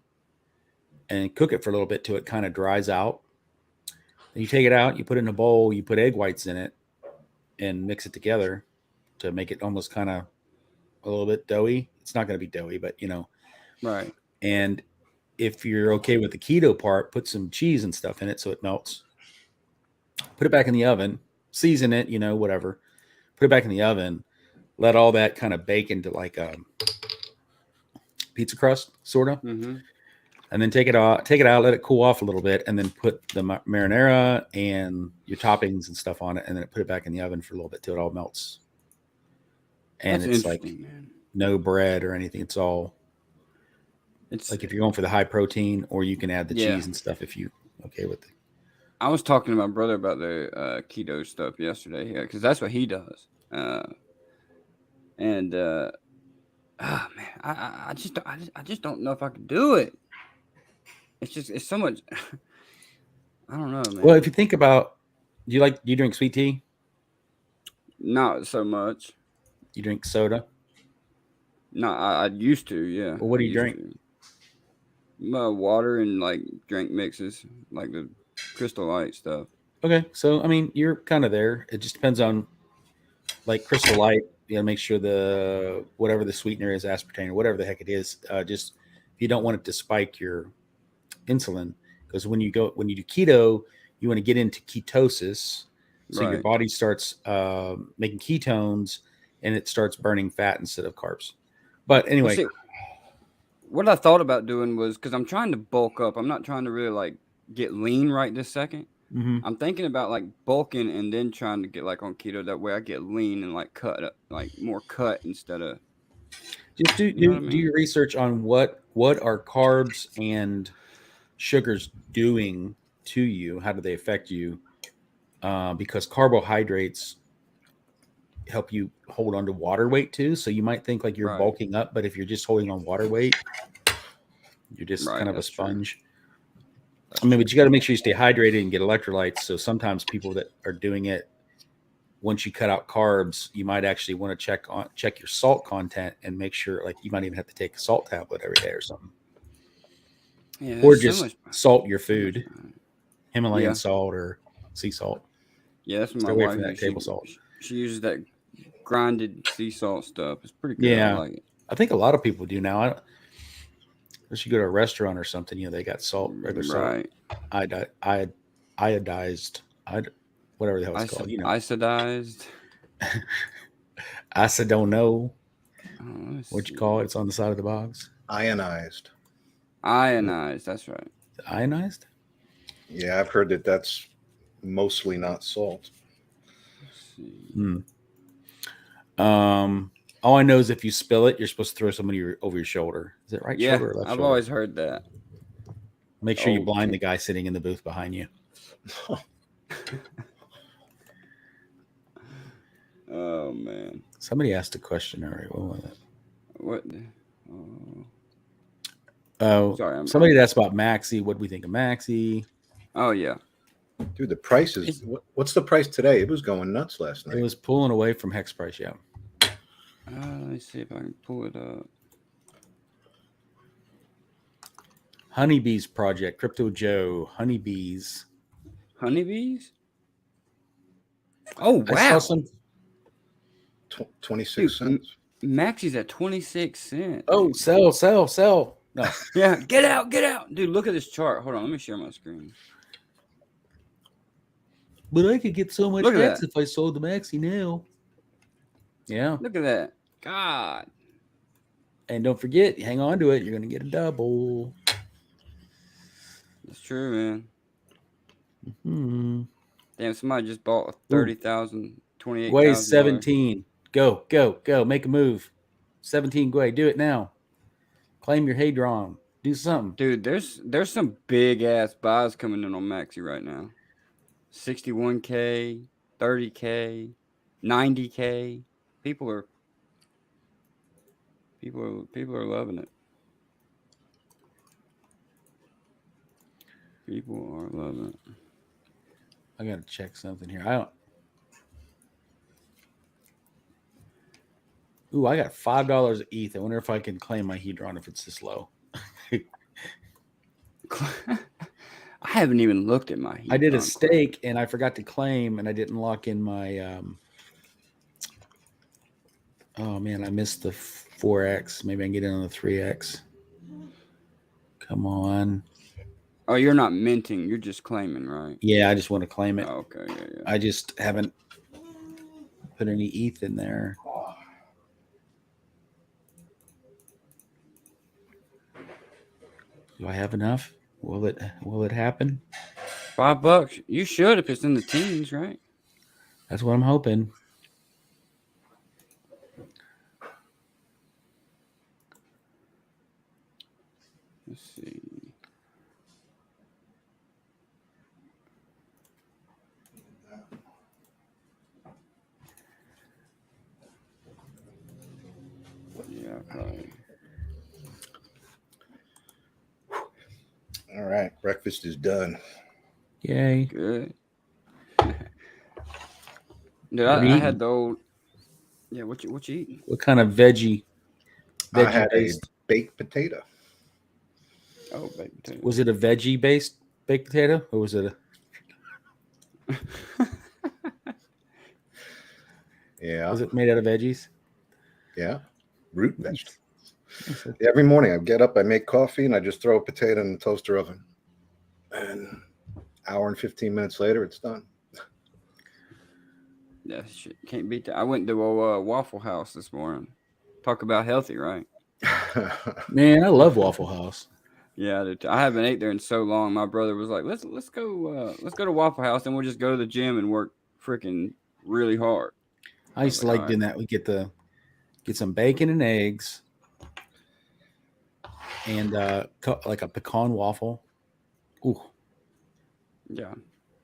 and cook it for a little bit till it kind of dries out. Then you take it out, you put it in a bowl, you put egg whites in it and mix it together to make it almost kind of a little bit doughy. It's not going to be doughy, but Right. And if you're okay with the keto part, put some cheese and stuff in it so it melts. Put it back in the oven, season it, whatever. Put it back in the oven. Let all that kind of bake into like a pizza crust, sort of. Mm-hmm. And then take it out, let it cool off a little bit, and then put the marinara and your toppings and stuff on it, and then put it back in the oven for a little bit till it all melts. And That's it's like man. No bread or anything. It's like if you're going for the high protein, or you can add the cheese and stuff if you okay with it. I was talking to my brother about the keto stuff yesterday, because that's what he does. Man, I just don't know if I could do it. It's so much. I don't know, man. Well, if you think about, do you drink sweet tea? Not so much. You drink soda? No, I used to, yeah. Well, what do you drink? Water and like drink mixes, like the Crystal Light stuff. Okay, so I mean, you're kind of there. It just depends on, like Crystal Light. You gotta make sure whatever the sweetener is, aspartame or whatever the heck it is. Just if you don't want it to spike your insulin, because when you do keto, you want to get into ketosis, so your body starts making ketones and it starts burning fat instead of carbs. But anyway, well, see, what I thought about doing was, because I'm trying to bulk up. I'm not trying to really like get lean right this second. Mm-hmm. I'm thinking about like bulking and then trying to get like on keto. That way I get lean and like cut up, like more cut instead of. Just do your research on what are carbs and sugars doing to you. How do they affect you? Because carbohydrates help you hold on to water weight too. So you might think like you're bulking up, but if you're just holding on water weight, you're just kind of a sponge. I mean, but you got to make sure you stay hydrated and get electrolytes. So sometimes people that are doing it, once you cut out carbs, you might actually want to check your salt content and make sure, like you might even have to take a salt tablet every day or something. Yeah, or just salt your food, Himalayan salt or sea salt. Yeah, that's what Stay my away wife from that uses. table salt. She uses that grinded sea salt stuff. It's pretty good. Yeah. I like it. I think a lot of people do now. Unless you go to a restaurant or something, they got salt, regular salt, iodized, whatever the hell it's called. Isodized. I said, don't know What you call it. It's on the side of the box. Ionized. Ionized. That's right. Ionized? Yeah, I've heard that that's mostly not salt. Let's see. All I know is if you spill it, you're supposed to throw somebody over your shoulder. Is it right shoulder or left I've shoulder? always heard that. Make sure you blind the guy sitting in the booth behind you. Oh man! Somebody asked a question already. What was it? What? Oh, sorry. Somebody asked about Maxie. What do we think of Maxie? Oh yeah, dude. The price is. What's the price today? It was going nuts last night. It was pulling away from hex price. Yeah. Let me see if I can pull it up. Honeybees project, Crypto Joe, honeybees. Honeybees? Oh wow! I saw some 26 cents. Maxie's at 26 cents. Oh, sell. No. Yeah, get out, dude. Look at this chart. Hold on, let me share my screen. But I could get so much hex if I sold the Maxie now. Yeah. Look at that. God. And don't forget, hang on to it. You're going to get a double. That's true, man. Mm-hmm. Damn, somebody just bought 30,000, 28,000. Gway's 17. Go. Make a move. 17, Gway. Do it now. Claim your Hadron. Do something. Dude, there's some big-ass buys coming in on Maxie right now. 61K, 30K, 90K. People are loving it. People are loving it. I gotta check something here. I got $5 ETH. I wonder if I can claim my Hedron if it's this low. I haven't even looked at my Hedron. I did a stake and I forgot to claim, and I didn't lock in my. Oh man, I missed the 4x. Maybe I can get in on the 3x. Come on. Oh, you're not minting. You're just claiming, right? Yeah, I just want to claim it. Oh, okay, yeah. I just haven't put any ETH in there. Do I have enough? Will it happen? $5. You should if it's in the teens, right? That's what I'm hoping. Let's see. Yeah, probably. All right, breakfast is done. Yay. Good. Dude, I had the old. Yeah, what you eating? What kind of veggie? I had a baked potato. Oh, baked potato. Was it a veggie based baked potato, or was it a? Yeah. Was it made out of veggies? Yeah, root vegetables. Every morning I get up, I make coffee, and I just throw a potato in the toaster oven. And hour and 15 minutes later, it's done. Yeah, shit, can't beat that. I went to a Waffle House this morning. Talk about healthy, right? Man, I love Waffle House. Yeah, I haven't ate there in so long. My brother was like, "Let's go to Waffle House, and we'll just go to the gym and work freaking really hard." I used to like doing that. We get some bacon and eggs, and like a pecan waffle. Ooh, yeah,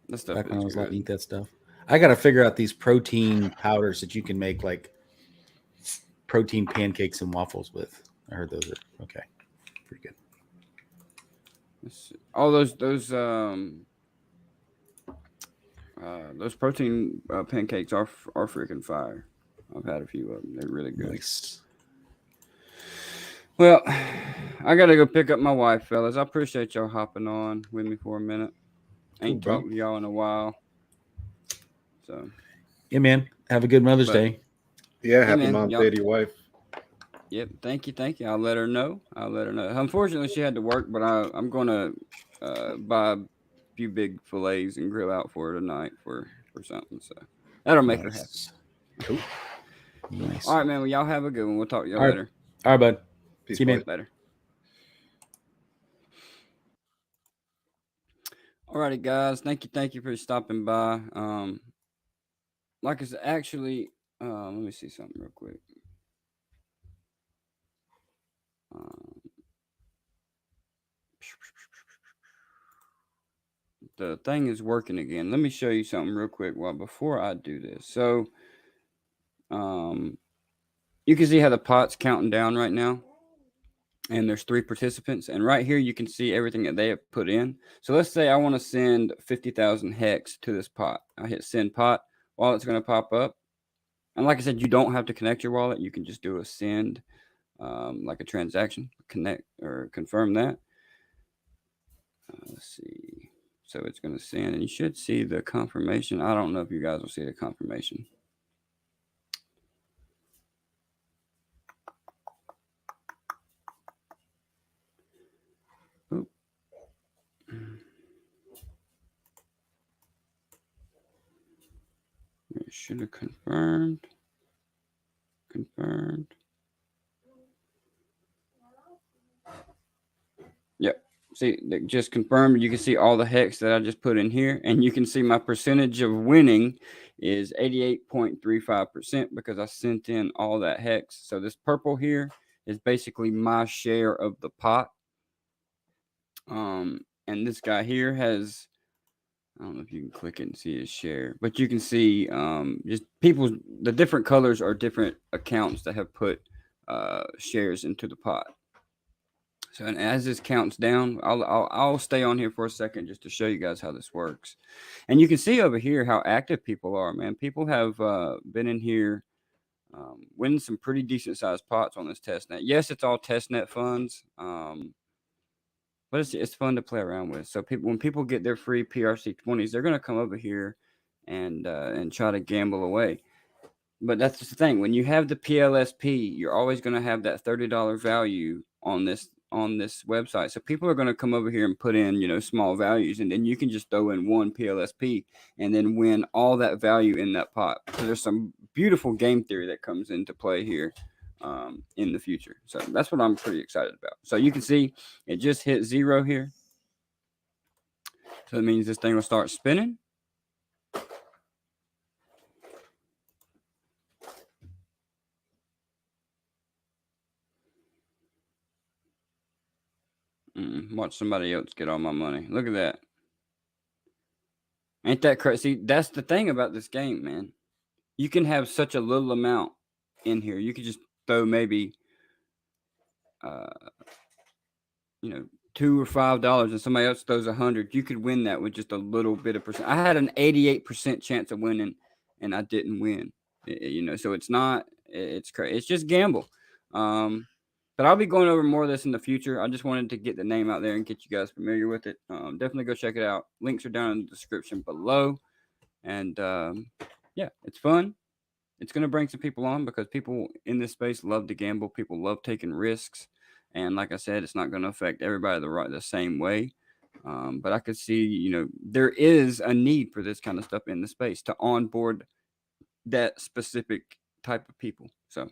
that stuff. Back when I was allowed to eat that stuff. I got to figure out these protein powders that you can make like protein pancakes and waffles with. I heard those are okay, pretty good. All those protein pancakes are freaking fire. I've had a few of them. They're really good. Nice. Well, I gotta go pick up my wife, fellas. I appreciate y'all hopping on with me for a minute. Ain't talked to y'all in a while. So Yeah, man. Have a good Mother's Day. Yeah, Yeah, happy man, Mom's y'all- Day to your wife. Yep, thank you. I'll let her know. Unfortunately, she had to work, but I'm gonna buy a few big fillets and grill out for her tonight for something. So that'll make her happy. Nice. Cool. Nice. All right, man. Well, y'all have a good one. We'll talk to y'all All right. later. All right, bud. Peace, See you, man. boys. Later. Alrighty, guys. Thank you for stopping by. Like I said, actually, let me see something real quick. The thing is working again. Let me show you something real quick. Well, before I do this, so you can see how the pot's counting down right now, and there's 3 participants, and right here you can see everything that they have put in. So let's say I want to send 50,000 hex to this pot. I hit send pot. Wallet's going to pop up, and like I said, you don't have to connect your wallet. You can just do a send, like a transaction, connect or confirm that. Let's see. So it's going to send, and you should see the confirmation. I don't know if you guys will see the confirmation. Oop. It should have confirmed. Confirmed. Yep. See, it just confirmed. You can see all the hex that I just put in here, and you can see my percentage of winning is 88.35% because I sent in all that hex. So this purple here is basically my share of the pot. And this guy here has, I don't know if you can click it and see his share, but you can see just the different colors are different accounts that have put shares into the pot. So, and as this counts down, I'll stay on here for a second just to show you guys how this works. And you can see over here how active people are, man. People have been in here winning some pretty decent sized pots on this testnet. Yes, it's all testnet funds, but it's fun to play around with. So when people get their free PRC20s, they're gonna come over here and try to gamble away. But that's the thing. When you have the PLSP, you're always going to have that $30 value on this website. So people are going to come over here and put in, small values, and then you can just throw in one PLSP and then win all that value in that pot. So there's some beautiful game theory that comes into play here in the future. So that's what I'm pretty excited about. So you can see it just hit 0 here. So that means this thing will start spinning. Watch somebody else get all my money. Look at that. Ain't that crazy? See, that's the thing about this game, man. You can have such a little amount in here. You could just throw maybe, $2 or $5, and somebody else throws 100. You could win that with just a little bit of percent. I had an 88% chance of winning, and I didn't win. So it's not. It's crazy. It's just gamble. But I'll be going over more of this in the future. I just wanted to get the name out there and get you guys familiar with it. Definitely go check it out. Links are down in the description below. And yeah, it's fun. It's going to bring some people on because people in this space love to gamble. People love taking risks. And like I said, it's not going to affect everybody the same way. But I could see, there is a need for this kind of stuff in the space to onboard that specific type of people. So.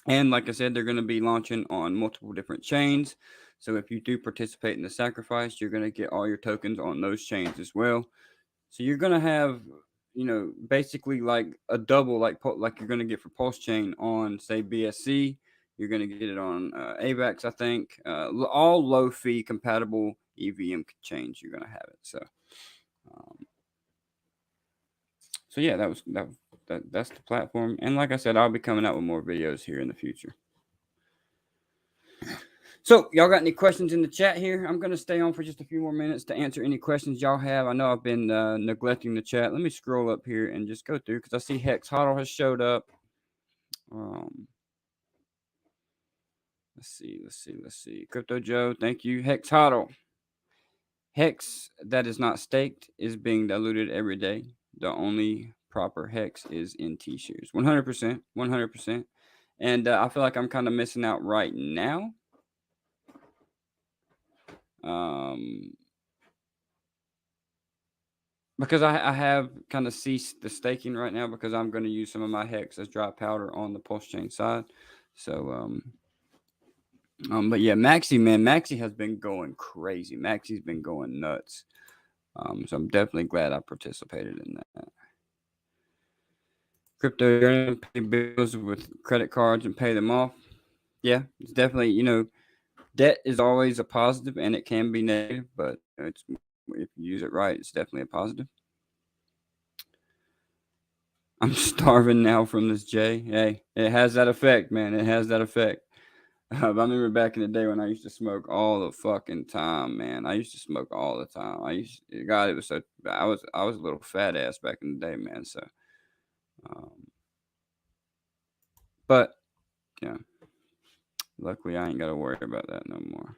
And like I said, they're going to be launching on multiple different chains. So if you do participate in the sacrifice, you're going to get all your tokens on those chains as well. So you're going to have, basically like a double, like you're going to get for PulseChain on, say, BSC. You're going to get it on AVAX, I think. All low fee compatible EVM chains, you're going to have it. So yeah, that's the platform. And like I said, I'll be coming out with more videos here in the future. So y'all got any questions in the chat here? I'm going to stay on for just a few more minutes to answer any questions y'all have. I know I've been neglecting the chat. Let me scroll up here and just go through because I see Hex Hodl has showed up. Let's see. Crypto Joe, thank you. Hex Hodl. Hex that is not staked is being diluted every day. The only proper hex is in T-shares. 100%. 100%. And I feel like I'm kind of missing out right now. Because I have kind of ceased the staking right now because I'm going to use some of my hex as dry powder on the PulseChain side. So, but yeah, Maxie, man, Maxie has been going crazy. Maxie's been going nuts. So I'm definitely glad I participated in that. Crypto, you're going to pay bills with credit cards and pay them off. Yeah, it's definitely, debt is always a positive and it can be negative, but it's if you use it right, it's definitely a positive. I'm starving now from this J. Hey, it has that effect, man. It has that effect. I remember back in the day when I used to smoke all the fucking time, man. I used to smoke all the time. God, it was so. I was a little fat ass back in the day, man. So, but yeah, luckily I ain't got to worry about that no more.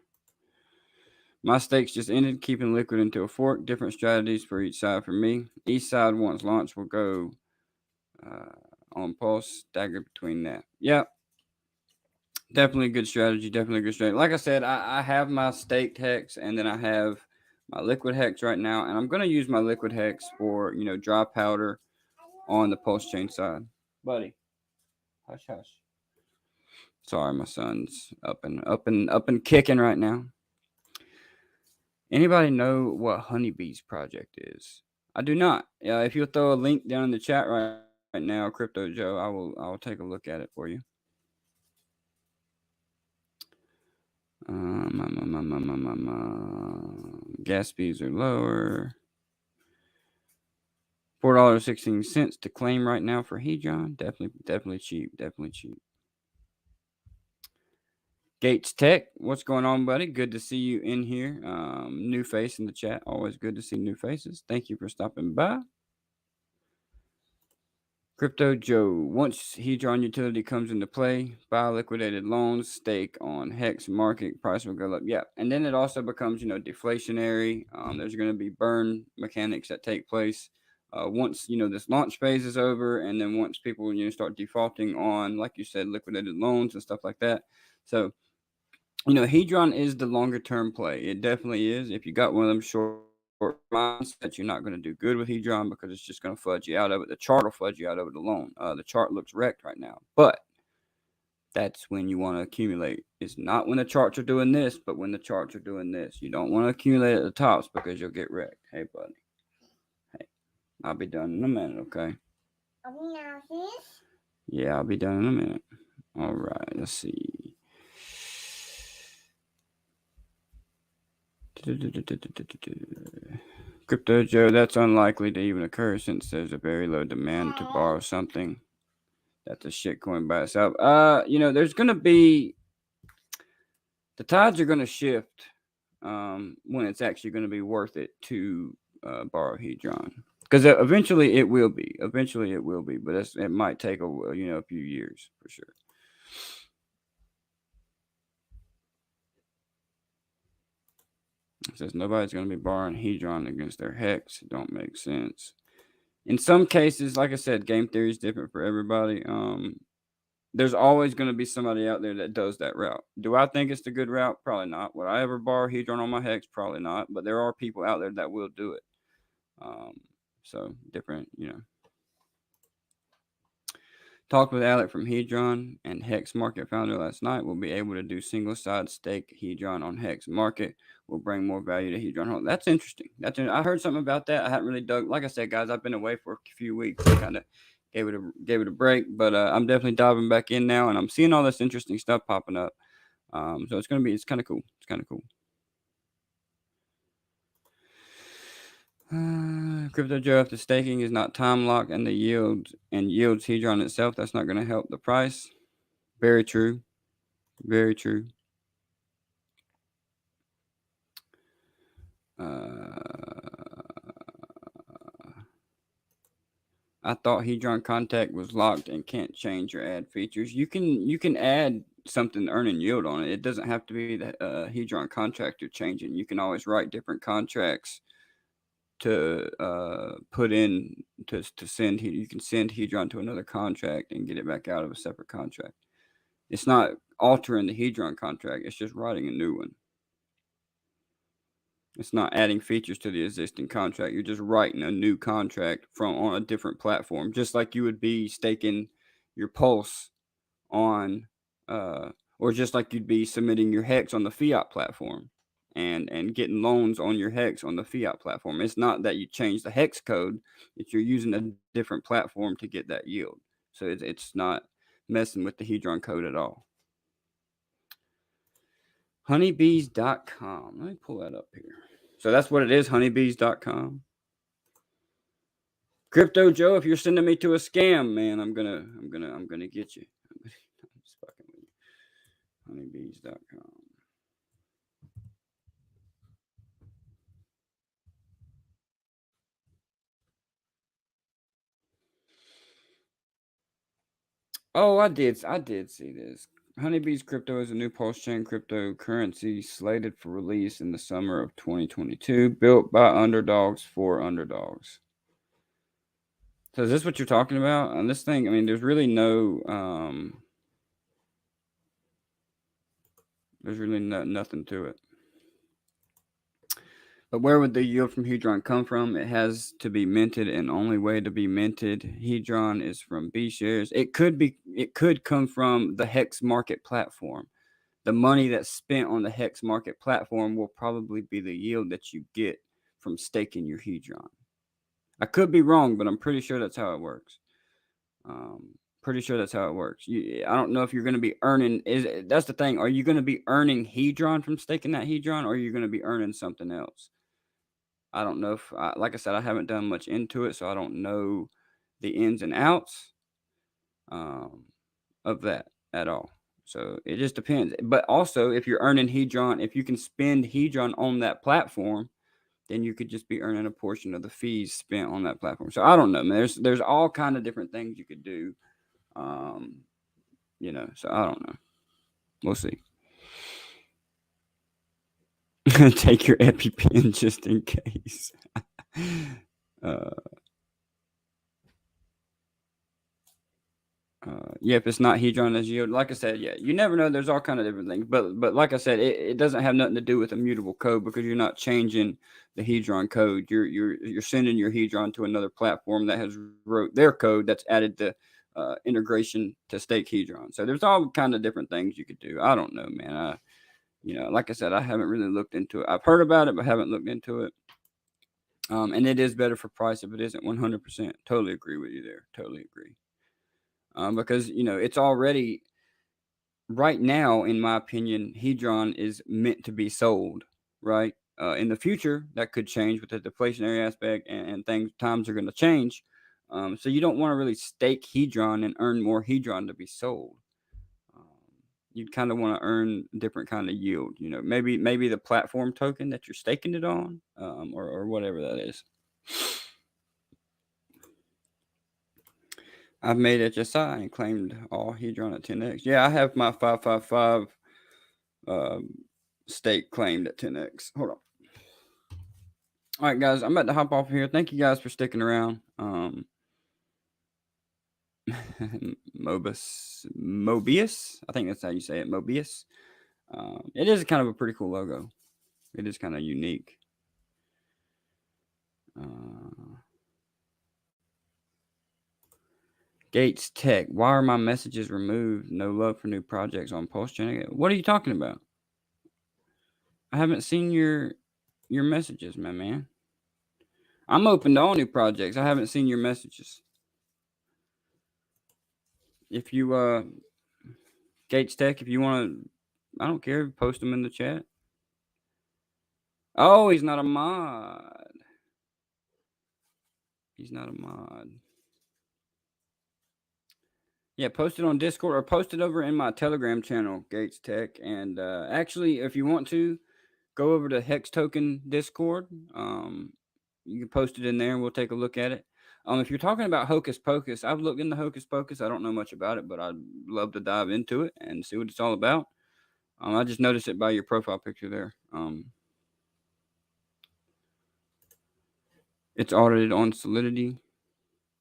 My stakes just ended, keeping liquid into a fork. Different strategies for each side for me. Each side, once launched, will go on Pulse, stagger between that. Yep. Definitely a good strategy. Definitely a good strategy. Like I said, I have my staked hex and then I have my liquid hex right now. And I'm going to use my liquid hex for, dry powder on the PulseChain side. Buddy, hush, hush. Sorry, my son's up and kicking right now. Anybody know what Honeybee's project is? I do not. If you'll throw a link down in the chat right now, Crypto Joe, I will take a look at it for you. Gas fees are lower. $4.16 to claim right now for Hedron. Definitely cheap. Definitely cheap. Gates Tech, what's going on, buddy? Good to see you in here. New face in the chat. Always good to see new faces. Thank you for stopping by. Crypto Joe, once Hedron utility comes into play, buy liquidated loans, stake on Hex market, price will go up. Yeah, and then it also becomes, deflationary. There's going to be burn mechanics that take place once, this launch phase is over, and then once people, start defaulting on, like you said, liquidated loans and stuff like that. So, Hedron is the longer term play. It definitely is. If you got one of them short mindset, you're not going to do good with Hedron because it's just going to fudge you out of it. The chart will fudge you out of it alone. The chart looks wrecked right now, but that's when you want to accumulate. It's not when the charts are doing this, but when the charts are doing this. You don't want to accumulate at the tops because you'll get wrecked. Hey, buddy. Hey, I'll be done in a minute, okay? Yeah, I'll be done in a minute. All right, let's see. Crypto Joe, that's unlikely to even occur since there's a very low demand to borrow something that's a shitcoin by itself. There's going to be the tides are going to shift when it's actually going to be worth it to borrow Hedron, because eventually it will be. But it might take a few years for sure. It says nobody's going to be borrowing Hedron against their hex. It don't make sense. In some cases, like I said, game theory is different for everybody. There's always going to be somebody out there that does that route. Do I think it's the good route? Probably not. Would I ever borrow Hedron on my hex? Probably not. But there are people out there that will do it. So different, Talked with Alec from Hedron and Hex Market founder last night. We'll be able to do single side stake Hedron on Hex Market. Will bring more value to Hedron. That's interesting. I heard something about that. I hadn't really dug. Like I said, guys, I've been away for a few weeks. Kind of gave it a break, but I'm definitely diving back in now, and I'm seeing all this interesting stuff popping up. So it's kind of cool. It's kind of cool. Crypto Joe, if the staking is not time locked and the yields Hedron itself, that's not going to help the price. Very true. Very true. I thought Hedron Contact was locked and can't change or add features. You can add something earning yield on it. It doesn't have to be the Hedron contract you're changing. You can always write different contracts to put in to send. You can send Hedron to another contract and get it back out of a separate contract. It's not altering the Hedron contract. It's just writing a new one. It's not adding features to the existing contract. You're just writing a new contract on a different platform, just like you would be staking your Pulse on, or just like you'd be submitting your Hex on the fiat platform and getting loans on your Hex on the fiat platform. It's not that you change the Hex code. It's you're using a different platform to get that yield. So it's not messing with the Hedron code at all. Honeybees.com. Let me pull that up here. So that's what it is, honeybees.com. Crypto Joe, if you're sending me to a scam, man, I'm gonna get you. I'm just fucking with you. Honeybees.com. Oh, I did see this. Honeybees Crypto is a new PulseChain cryptocurrency slated for release in the summer of 2022, built by underdogs for underdogs. So is this what you're talking about? On this thing, I mean, there's really no nothing to it. But where would the yield from Hedron come from? It has to be minted, and only way to be minted Hedron is from B shares. It could come from the Hex market platform. The money that's spent on the Hex market platform will probably be the yield that you get from staking your Hedron. I could be wrong, but I'm pretty sure that's how it works. I don't know if you're going to be earning. That's the thing. Are you going to be earning Hedron from staking that Hedron, or are you going to be earning something else? I don't know if, like I said, I haven't done much into it, so I don't know the ins and outs of that at all. So it just depends. But also, if you're earning Hedron, if you can spend Hedron on that platform, then you could just be earning a portion of the fees spent on that platform. So I don't know, man. There's all kind of different things you could do. So I don't know. We'll see. Take your EpiPen just in case. If it's not Hedron as yield, like I said, yeah, you never know. There's all kind of different things, but like I said, it doesn't have nothing to do with immutable code because you're not changing the Hedron code. You're sending your Hedron to another platform that has wrote their code that's added the integration to stake Hedron. So there's all kind of different things you could do. I don't know, man. Like I said, I haven't really looked into it. I've heard about it, but haven't looked into it. And it is better for price if it isn't 100%. Totally agree with you there. Totally agree. Because, it's already right now, in my opinion, Hedron is meant to be sold, right? In the future, that could change with the deflationary aspect and times are going to change. So you don't want to really stake Hedron and earn more Hedron to be sold. You'd kind of want to earn different kind of yield, maybe the platform token that you're staking it on, or whatever that is. I've made HSI and claimed all Hedron at 10x. Yeah, I have my 555 stake claimed at 10x. Hold on. All right, guys, I'm about to hop off here. Thank you guys for sticking around. Mobius, I think that's how you say it, Mobius. It is kind of a pretty cool logo. It is kind of unique. Gates Tech. Why are my messages removed? No love for new projects on PulseChain. What are you talking about? I haven't seen your messages, my man. I'm open to all new projects. I haven't seen your messages. If you Gates Tech, if you want to, I don't care. Post them in the chat. Oh, he's not a mod. He's not a mod. Yeah, post it on Discord or post it over in my Telegram channel, Gates Tech. And actually, if you want to, go over to Hex Token Discord. You can post it in there and we'll take a look at it. If you're talking about Hocus Pocus, I've looked into Hocus Pocus. I don't know much about it, but I'd love to dive into it and see what it's all about. I just noticed it by your profile picture there. It's audited on Solidity,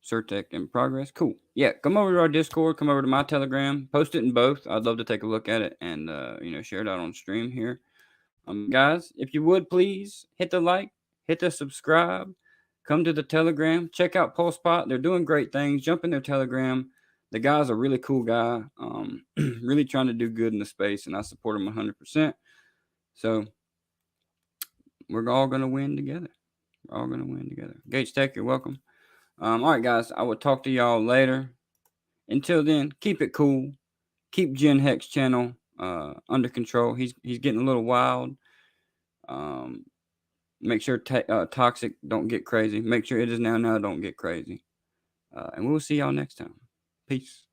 Certec in progress. Cool. Yeah, come over to our Discord. Come over to my Telegram. Post it in both. I'd love to take a look at it and share it out on stream here. Guys, if you would please hit the like, hit the subscribe, come to the Telegram, check out PulsePot. They're doing great things. Jump in their Telegram. The guy's a really cool guy. Really trying to do good in the space, and I support him 100%. So we're all gonna win together. We're all gonna win together. Gates Tech, you're welcome. All right, guys, I will talk to y'all later. Until then, keep it cool. Keep Gen Hex channel under control. He's getting a little wild. Make sure Toxic don't get crazy. Make sure It Is Now don't get crazy. And we'll see y'all next time. Peace.